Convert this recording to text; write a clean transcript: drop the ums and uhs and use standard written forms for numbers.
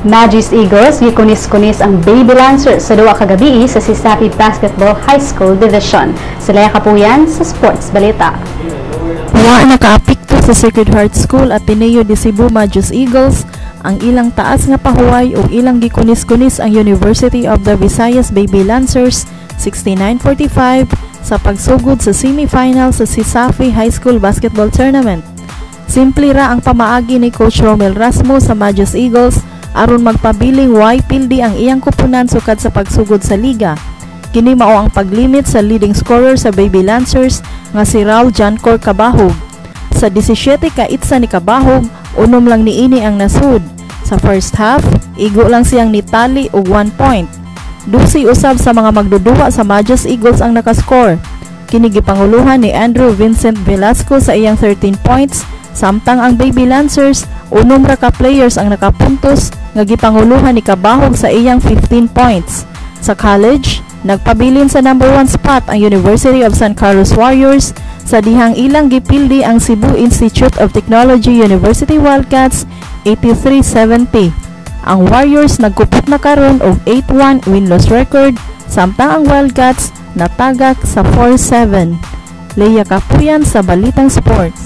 Magis Eagles gikunis-kunis ang Baby Lancers sa duwa ka gabi sa Sisapi Basketball High School Division. Sila kapuyan sa Sports Balita. Wa nakaapekto sa Sacred Heart School at Ateneo de Cebu Magis Eagles ang ilang taas nga pahuway o ilang gikunis-kunis ang University of the Visayas Baby Lancers 69-45 sa pagsugod sa semifinal sa Sisapi High School Basketball Tournament. Simple ra ang pamaagi ni Coach Romel Rasmo sa Magis Eagles aron magpabiling why pildi ang iyang kupunan sukad sa pagsugod sa liga. Kini mao ang paglimit sa leading scorer sa Baby Lancers nga si Raul Jancor Cabahog. Sa 17 ka itsa ni Cabahog, unom lang niini ang nasud. Sa first half, igo lang siyang nitali og 1 point. Dusi usab sa mga magduduwa sa Magis Eagles ang nakascore. Kini gipanguluhan ni Andrew Vincent Velasco sa iyang 13 points, samtang ang Baby Lancers unom ra ka players ang nakapuntos nga gipanguluhan ni Cabahog sa iyang 15 points. Sa college, nagpabilin sa number 1 spot ang University of San Carlos Warriors sa dihang ilang gipildi ang Cebu Institute of Technology University Wildcats 83-70. Ang Warriors nagkupot na karon og 8-1 win-loss record, samtang ang Wildcats natagak sa 4-7. Leia Kapuyan sa Balitang Sports.